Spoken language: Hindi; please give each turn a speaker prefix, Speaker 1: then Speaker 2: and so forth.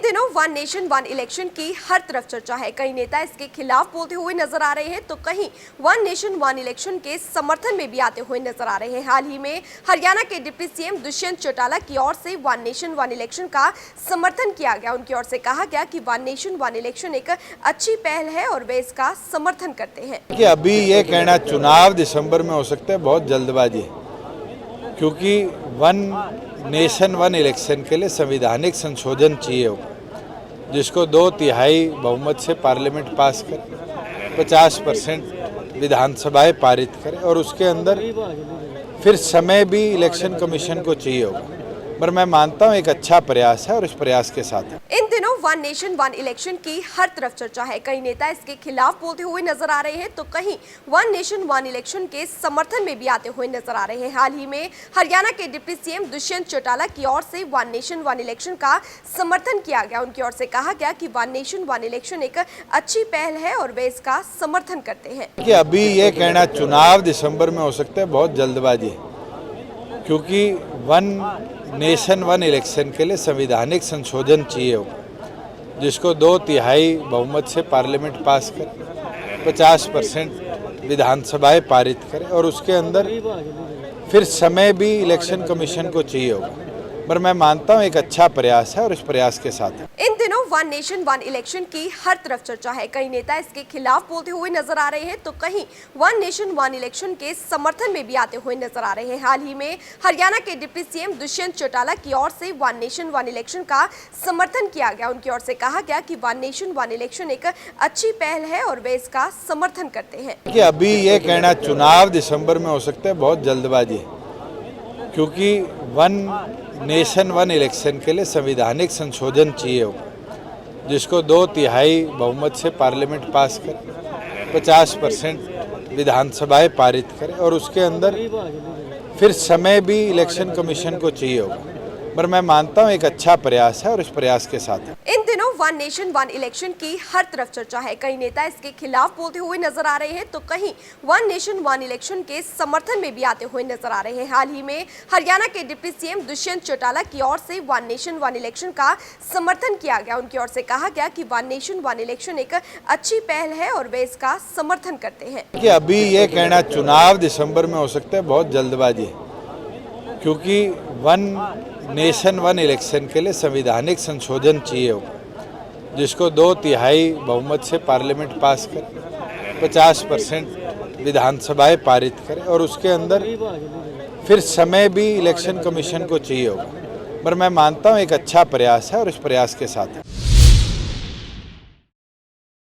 Speaker 1: दिनों वन नेशन वन इलेक्शन की हर तरफ चर्चा है। कई नेता इसके खिलाफ बोलते हुए नजर आ रहे हैं तो कहीं वन नेशन वन इलेक्शन के समर्थन में भी आते हुए नजर आ रहे हैं। हाल ही में हरियाणा के डिप्टी सीएम दुष्यंत चौटाला की ओर से वन नेशन वन इलेक्शन का समर्थन किया गया। उनकी ओर से कहा गया कि वन नेशन वन इलेक्शन एक अच्छी पहल है और वे इसका समर्थन करते हैं।
Speaker 2: कि अभी ये कहना चुनाव दिसंबर में हो सकता है, बहुत जल्दबाजी है, क्योंकि वन नेशन वन इलेक्शन के लिए संवैधानिक संशोधन चाहिए होगा, जिसको 2/3 बहुमत से पार्लियामेंट पास करे, 50% विधानसभाएं पारित करे और उसके अंदर फिर समय भी इलेक्शन कमीशन को चाहिए होगा। पर मैं मानता हूँ एक अच्छा प्रयास है और इस प्रयास के साथ
Speaker 1: इन दिनों वन नेशन वन इलेक्शन की हर तरफ चर्चा है। कई नेता इसके खिलाफ बोलते हुए नजर आ रहे हैं तो कहीं वन नेशन वन इलेक्शन के समर्थन में भी आते हुए नजर आ रहे हैं। हाल ही में हरियाणा के डिप्टी सीएम दुष्यंत चौटाला की ओर से वन नेशन वन इलेक्शन का समर्थन किया गया। उनकी ओर से कहा गया कि वन नेशन वन इलेक्शन एक अच्छी पहल है और वे इसका समर्थन करते हैं।
Speaker 2: कि अभी ये कहना चुनाव दिसंबर में हो सकता है, बहुत जल्दबाजी है, क्योंकि वन नेशन वन इलेक्शन के लिए संवैधानिक संशोधन चाहिए होगा, जिसको 2/3 बहुमत से पार्लियामेंट पास करे, 50% विधानसभाएं पारित करे और उसके अंदर फिर समय भी इलेक्शन कमीशन को चाहिए होगा। पर मैं मानता हूँ एक अच्छा प्रयास है और इस प्रयास के साथ
Speaker 1: इन दिनों वन नेशन वन इलेक्शन की हर तरफ चर्चा है। कई नेता इसके खिलाफ बोलते हुए नजर आ रहे हैं तो कहीं वन नेशन वन इलेक्शन के समर्थन में भी आते हुए नजर आ रहे हैं। हाल ही में हरियाणा के डिप्टी सीएम दुष्यंत चौटाला की ओर से वन नेशन वन इलेक्शन का समर्थन किया गया। उनकी ओर से कहा गया कि वन नेशन वन इलेक्शन एक अच्छी पहल है और वे इसका समर्थन करते हैं।
Speaker 2: कि अभी ये कहना चुनाव दिसंबर में हो सकता है, बहुत जल्दबाजी है, क्योंकि वन नेशन वन इलेक्शन के लिए संवैधानिक संशोधन चाहिए होगा, जिसको 2/3 बहुमत से पार्लियामेंट पास करे, 50% विधानसभाएं पारित करे और उसके अंदर फिर समय भी इलेक्शन कमीशन को चाहिए होगा। पर मैं मानता हूँ एक अच्छा प्रयास है और इस प्रयास के साथ
Speaker 1: इन दिनों वन नेशन वन इलेक्शन की हर तरफ चर्चा है। कई नेता इसके खिलाफ बोलते हुए नजर आ रहे हैं तो कहीं वन नेशन वन इलेक्शन के समर्थन में भी आते हुए नजर आ रहे हैं। हाल ही में हरियाणा के डिप्टी सीएम दुष्यंत चौटाला की ओर से वन नेशन वन इलेक्शन का समर्थन किया गया। उनकी ओर से कहा गया कि वन नेशन वन इलेक्शन एक अच्छी पहल है और वे इसका समर्थन करते हैं।
Speaker 2: कि अभी ये कहना चुनाव दिसंबर में हो सकता है, बहुत जल्दबाजी है, क्योंकि वन नेशन वन इलेक्शन के लिए संवैधानिक संशोधन चाहिए होगा, जिसको 2/3 बहुमत से पार्लियामेंट पास करे, 50% विधानसभाएं पारित करे और उसके अंदर फिर समय भी इलेक्शन कमीशन को चाहिए होगा। पर मैं मानता हूँ एक अच्छा प्रयास है और इस प्रयास के साथ